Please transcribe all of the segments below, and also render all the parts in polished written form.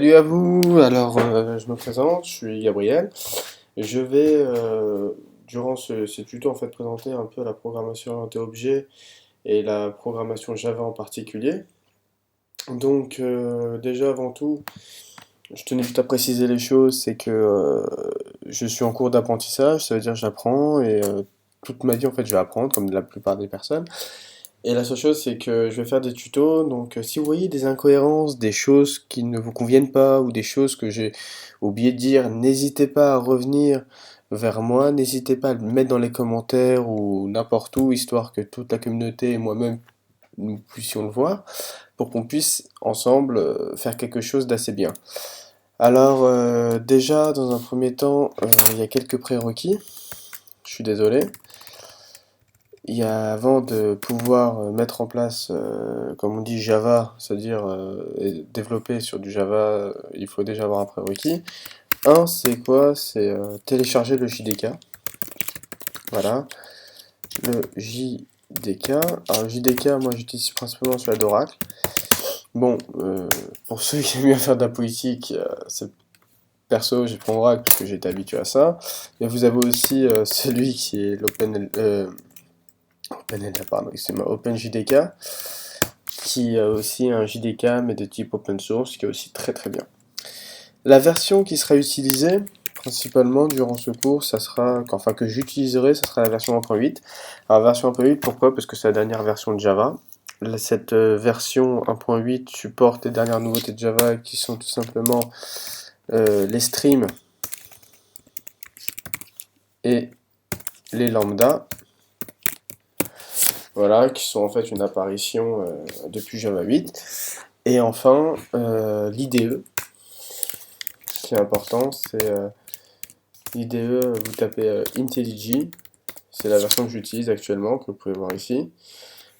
Salut à vous, alors je me présente, je suis Gabriel. Je vais, durant ce tuto, en fait, présenter un peu la programmation orientée objet et la programmation Java en particulier. Donc, déjà avant tout, je tenais juste à préciser les choses, c'est que je suis en cours d'apprentissage, ça veut dire que j'apprends et toute ma vie, en fait, je vais apprendre, comme la plupart des personnes. Et la seule chose, c'est que je vais faire des tutos, donc si vous voyez des incohérences, des choses qui ne vous conviennent pas, ou des choses que j'ai oublié de dire, n'hésitez pas à revenir vers moi, n'hésitez pas à le mettre dans les commentaires ou n'importe où, histoire que toute la communauté et moi-même nous puissions le voir, pour qu'on puisse ensemble faire quelque chose d'assez bien. Alors déjà, dans un premier temps, il y a quelques prérequis, je suis désolé. Avant de pouvoir mettre en place, comme on dit, Java, c'est-à-dire et développer sur du Java, il faut déjà avoir un prérequis. Un, c'est quoi? C'est télécharger le JDK. Voilà, le JDK. Alors, le JDK, moi j'utilise principalement celui d'Oracle. Bon, pour ceux qui aiment bien faire de la politique, c'est perso, j'ai pris Oracle parce que j'étais habitué à ça. Mais vous avez aussi celui qui est OpenLDA, pardon, excusez-moi, OpenJDK, qui a aussi un JDK mais de type open source, qui est aussi très très bien. La version qui sera utilisée principalement durant ce cours, ça sera, enfin que j'utiliserai, ça sera la version 1.8. Alors version 1.8, pourquoi? Parce que c'est la dernière version de Java. Cette version 1.8 supporte les dernières nouveautés de Java qui sont tout simplement les streams et les lambda. Voilà, qui sont en fait une apparition depuis Java 8. Et enfin, l'IDE, qui est important, c'est l'IDE, vous tapez IntelliJ, c'est la version que j'utilise actuellement, que vous pouvez voir ici.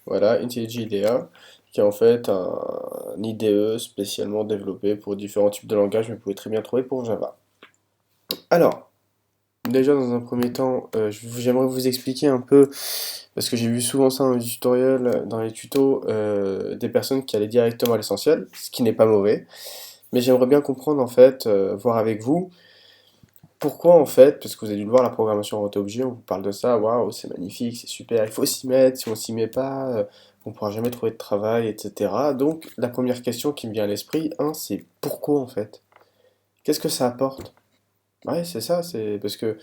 Voilà, IntelliJ IDEA, qui est en fait un IDE spécialement développé pour différents types de langages, mais vous pouvez très bien trouver pour Java. Alors, déjà dans un premier temps, j'aimerais vous expliquer un peu, parce que j'ai vu souvent ça dans les tutoriels, dans les tutos, des personnes qui allaient directement à l'essentiel, ce qui n'est pas mauvais. Mais j'aimerais bien comprendre en fait, voir avec vous, pourquoi en fait, parce que vous avez dû le voir, la programmation orientée objet, on vous parle de ça, waouh, c'est magnifique, c'est super, il faut s'y mettre, si on s'y met pas, on ne pourra jamais trouver de travail, etc. Donc la première question qui me vient à l'esprit, c'est pourquoi en fait? Qu'est-ce que ça apporte? Ouais, c'est ça, c'est parce que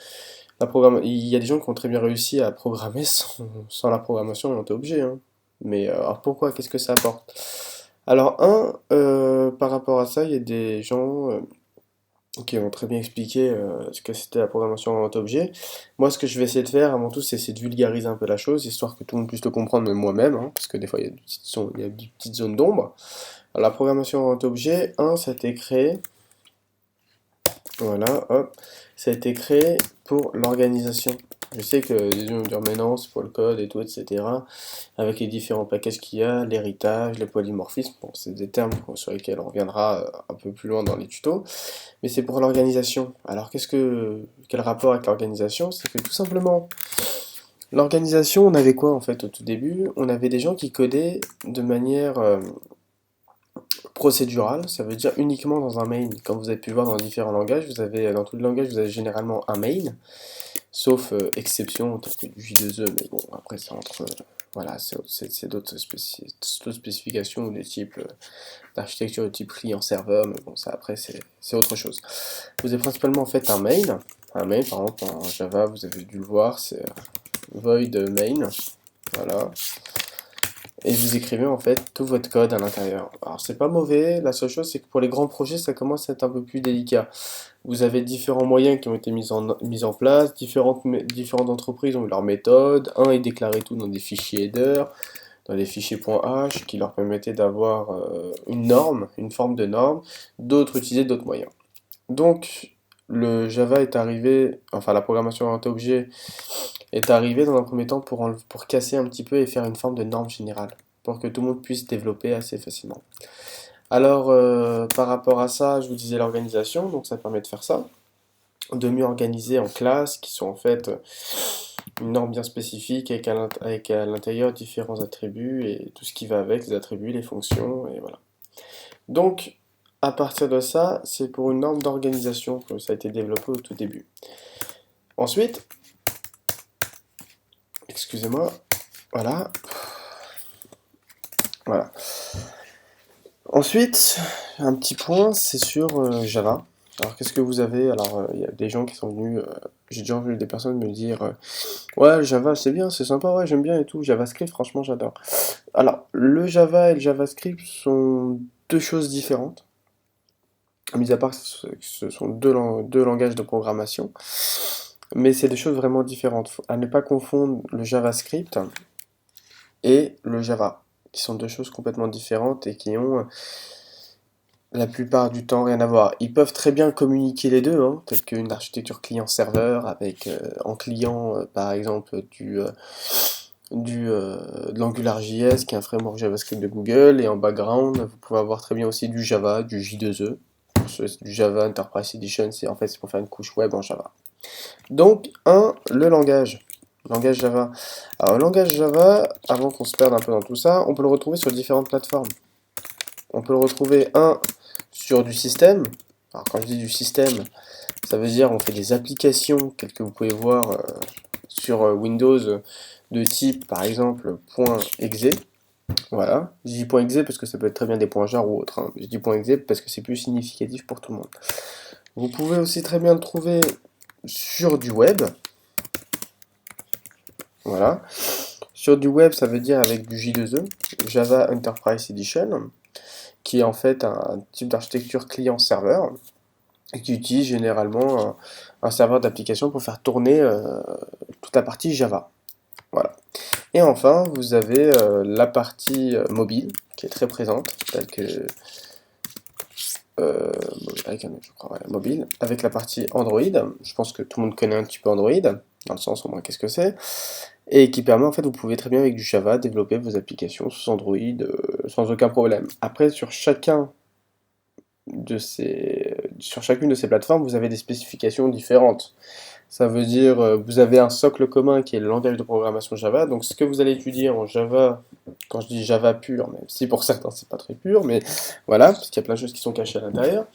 il y a des gens qui ont très bien réussi à programmer sans la programmation orientée objet, hein. Mais alors pourquoi? Qu'est-ce que ça apporte? Alors par rapport à ça, il y a des gens qui ont très bien expliqué ce que c'était la programmation orientée objet. Moi, ce que je vais essayer de faire, avant tout, c'est essayer de vulgariser un peu la chose, histoire que tout le monde puisse le comprendre, même moi-même, hein, parce que des fois, il y a des petites zones d'ombre. Alors, la programmation orientée objet, ça a été créé, voilà, hop, ça a été créé pour l'organisation. Je sais que les gens vont me dire, mais non, c'est pour le code et tout, etc. Avec les différents packages qu'il y a, l'héritage, le polymorphisme, bon, c'est des termes sur lesquels on reviendra un peu plus loin dans les tutos. Mais c'est pour l'organisation. Alors quel rapport avec l'organisation? C'est que tout simplement, l'organisation, on avait quoi en fait au tout début? On avait des gens qui codaient de manière procédurale, ça veut dire uniquement dans un main. Comme vous avez pu voir dans différents langages, dans tous les langages, vous avez généralement un main, sauf exception, tel que du J2E, mais bon, après c'est entre. Voilà, c'est d'autres d'autres spécifications ou des types d'architecture de type client-serveur, mais bon, ça après c'est autre chose. Vous avez principalement en fait un main. Un main, par exemple, en Java, vous avez dû le voir, c'est void main. Voilà. Et vous écrivez en fait tout votre code à l'intérieur. Alors c'est pas mauvais, la seule chose c'est que pour les grands projets ça commence à être un peu plus délicat. Vous avez différents moyens qui ont été mis en place, différentes entreprises ont eu leur méthode, un est déclaré tout dans des fichiers header, dans des fichiers .h qui leur permettaient d'avoir une norme, une forme de norme, d'autres utilisaient d'autres moyens. Donc le Java est arrivé, enfin la programmation orientée objet est arrivée dans un premier temps pour casser un petit peu et faire une forme de norme générale, pour que tout le monde puisse développer assez facilement. Alors par rapport à ça, je vous disais l'organisation, donc ça permet de faire ça, de mieux organiser en classes qui sont en fait une norme bien spécifique avec à l'intérieur différents attributs et tout ce qui va avec, les attributs, les fonctions, et voilà. Donc à partir de ça, c'est pour une norme d'organisation que ça a été développé au tout début. Ensuite, excusez-moi, voilà. Voilà. Ensuite, un petit point, c'est sur Java. Alors, qu'est-ce que vous avez? Alors, il y a des gens qui sont venus, j'ai déjà vu des personnes me dire, ouais, Java, c'est bien, c'est sympa, ouais, j'aime bien et tout. JavaScript, franchement, j'adore. Alors, le Java et le JavaScript sont deux choses différentes. Mis à part que ce sont deux langages de programmation, mais c'est des choses vraiment différentes. À ne pas confondre le JavaScript et le Java, qui sont deux choses complètement différentes et qui ont la plupart du temps rien à voir. Ils peuvent très bien communiquer les deux, hein, telle qu'une architecture client-serveur avec en client par exemple de l'AngularJS qui est un framework JavaScript de Google, et en background vous pouvez avoir très bien aussi du Java, du J2E. Du Java Enterprise Edition, c'est en fait c'est pour faire une couche web en Java. Donc le langage Java. Alors le langage Java, avant qu'on se perde un peu dans tout ça, on peut le retrouver sur différentes plateformes. On peut le retrouver sur du système. Alors quand je dis du système, ça veut dire on fait des applications telles que vous pouvez voir sur Windows de type par exemple .exe. Voilà, je dis .exe parce que ça peut être très bien des points jar ou autre, hein. Je dis .exe parce que c'est plus significatif pour tout le monde. Vous pouvez aussi très bien le trouver sur du web. Voilà. Sur du web, ça veut dire avec du J2E, Java Enterprise Edition, qui est en fait un type d'architecture client-serveur, et qui utilise généralement un serveur d'application pour faire tourner toute la partie Java. Voilà. Et enfin, vous avez la partie mobile, qui est très présente, telle que je crois, voilà, mobile, avec la partie Android. Je pense que tout le monde connaît un petit peu Android, dans le sens au moins qu'est-ce que c'est, et qui permet en fait, vous pouvez très bien avec du Java développer vos applications sous Android sans aucun problème. Après, sur chacune de ces plateformes, vous avez des spécifications différentes. Ça veut dire, vous avez un socle commun qui est le langage de programmation Java. Donc ce que vous allez étudier en Java, quand je dis Java pur, même si pour certains c'est pas très pur, mais voilà, parce qu'il y a plein de choses qui sont cachées à l'intérieur.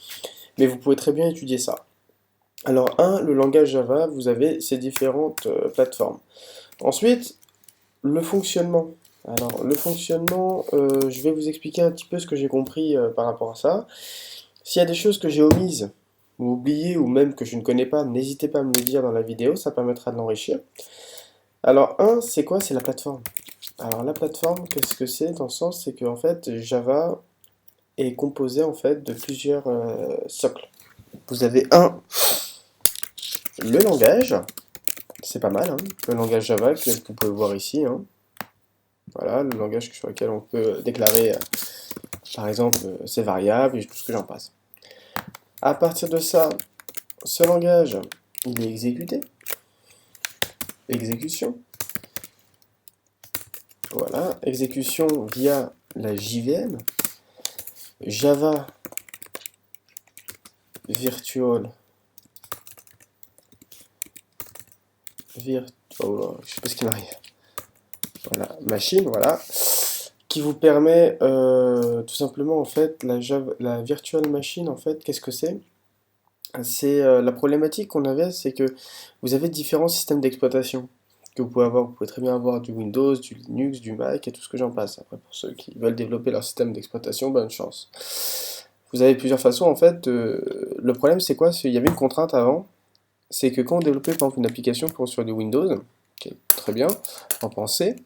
Mais vous pouvez très bien étudier ça. Alors le langage Java, vous avez ces différentes plateformes. Ensuite, le fonctionnement. Alors le fonctionnement, je vais vous expliquer un petit peu ce que j'ai compris par rapport à ça. S'il y a des choses que j'ai omises, ou oubliées, ou même que je ne connais pas, n'hésitez pas à me le dire dans la vidéo, ça permettra de l'enrichir. Alors c'est quoi? C'est la plateforme. Alors la plateforme, qu'est-ce que c'est dans le sens, c'est que en fait Java est composé en fait de plusieurs socles. Vous avez le langage, c'est pas mal, hein, le langage Java que vous pouvez voir ici, hein. Voilà, le langage sur lequel on peut déclarer par exemple ses variables et tout ce que j'en passe. À partir de ça, ce langage, il est exécuté. Exécution. Voilà, exécution via la JVM. Java Virtual. Oh, je sais pas ce qui m'arrive. Voilà, machine, voilà. Qui vous permet tout simplement en fait la virtual machine en fait, qu'est-ce que c'est? C'est la problématique qu'on avait, c'est que vous avez différents systèmes d'exploitation que vous pouvez avoir. Vous pouvez très bien avoir du Windows, du Linux, du Mac et tout ce que j'en passe. Après, pour ceux qui veulent développer leur système d'exploitation, bonne chance. Vous avez plusieurs façons en fait. Le problème, c'est quoi? Il y avait une contrainte avant, c'est que quand on développait par exemple une application sur du Windows, qui est très bien, en pensée,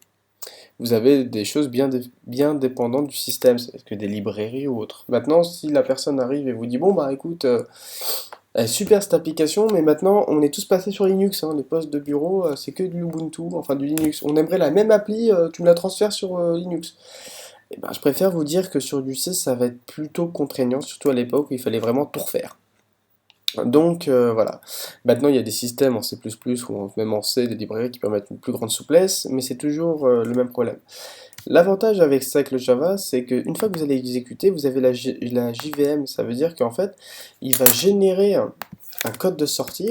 vous avez des choses bien dépendantes du système, c'est que des librairies ou autres. Maintenant, si la personne arrive et vous dit, bon bah écoute, super cette application, mais maintenant on est tous passés sur Linux, hein, les postes de bureau, c'est que du Ubuntu, enfin du Linux. On aimerait la même appli, tu me la transfères sur Linux. Et ben, je préfère vous dire que sur du C, ça va être plutôt contraignant, surtout à l'époque où il fallait vraiment tout refaire. Donc voilà. Maintenant il y a des systèmes en C++ ou même en C, des librairies qui permettent une plus grande souplesse, mais c'est toujours le même problème. L'avantage avec ça, avec le Java, c'est qu'une fois que vous allez exécuter, vous avez la JVM. Ça veut dire qu'en fait, il va générer un code de sortie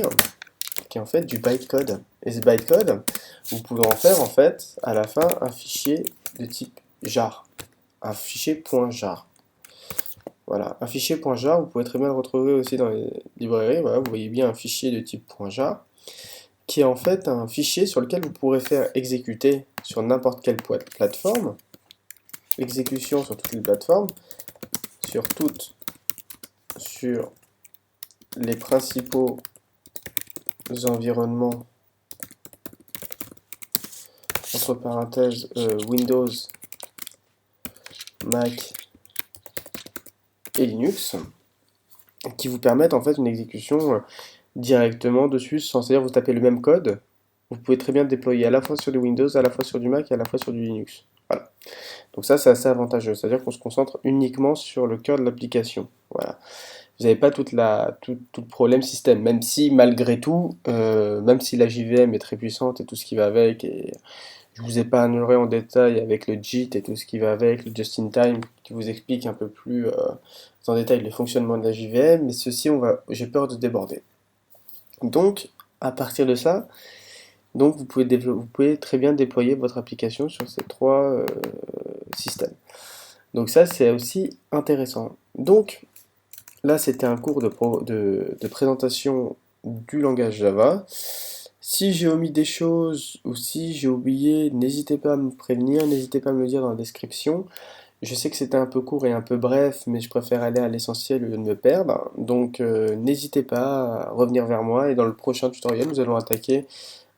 qui est en fait du bytecode. Et ce bytecode, vous pouvez en faire en fait à la fin un fichier de type jar, un fichier .jar. Voilà, un fichier .jar, vous pouvez très bien le retrouver aussi dans les librairies. Voilà, vous voyez bien un fichier de type .jar, qui est en fait un fichier sur lequel vous pourrez faire exécuter sur n'importe quelle plateforme, exécution sur toutes les plateformes, sur les principaux environnements, entre parenthèses, Windows, Mac et Linux, qui vous permettent en fait une exécution directement dessus, c'est-à-dire vous tapez le même code, vous pouvez très bien le déployer à la fois sur du Windows, à la fois sur du Mac et à la fois sur du Linux. Voilà. Donc ça, c'est assez avantageux, c'est-à-dire qu'on se concentre uniquement sur le cœur de l'application. Voilà. Vous n'avez pas tout le problème système, même si malgré tout, même si la JVM est très puissante et tout ce qui va avec, et je vous ai pas ignoré en détail avec le JIT et tout ce qui va avec, le Just-in-Time, qui vous explique un peu plus en détail le fonctionnement de la JVM, mais ceci, j'ai peur de déborder. Donc, à partir de ça, donc vous pouvez très bien déployer votre application sur ces trois systèmes. Donc ça, c'est aussi intéressant. Donc, là, c'était un cours de présentation du langage Java. Si j'ai omis des choses ou si j'ai oublié, n'hésitez pas à me prévenir, n'hésitez pas à me le dire dans la description. Je sais que c'était un peu court et un peu bref, mais je préfère aller à l'essentiel au lieu de me perdre. Donc n'hésitez pas à revenir vers moi et dans le prochain tutoriel, nous allons attaquer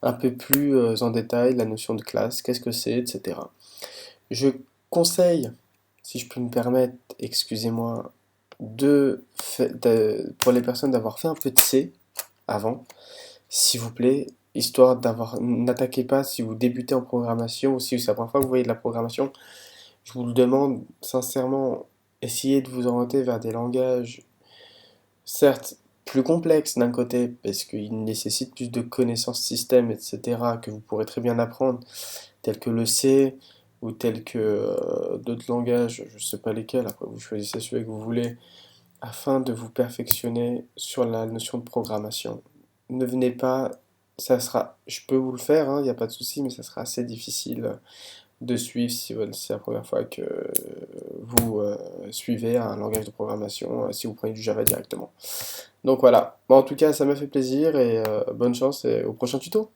un peu plus en détail la notion de classe, qu'est-ce que c'est, etc. Je conseille, si je peux me permettre, excusez-moi, pour les personnes d'avoir fait un peu de C avant, s'il vous plaît, histoire d'avoir, n'attaquez pas si vous débutez en programmation ou si c'est la première fois que vous voyez de la programmation, je vous le demande sincèrement, essayez de vous orienter vers des langages, certes, plus complexes d'un côté, parce qu'ils nécessitent plus de connaissances système, etc., que vous pourrez très bien apprendre, tels que le C, ou tels que d'autres langages, je ne sais pas lesquels, après vous choisissez celui que vous voulez, afin de vous perfectionner sur la notion de programmation. Ne venez pas, ça sera, je peux vous le faire, il n'y a pas de souci, mais ça sera assez difficile de suivre si c'est la première fois que vous suivez un langage de programmation, si vous prenez du Java directement. Donc voilà, bon, en tout cas ça m'a fait plaisir et bonne chance et au prochain tuto.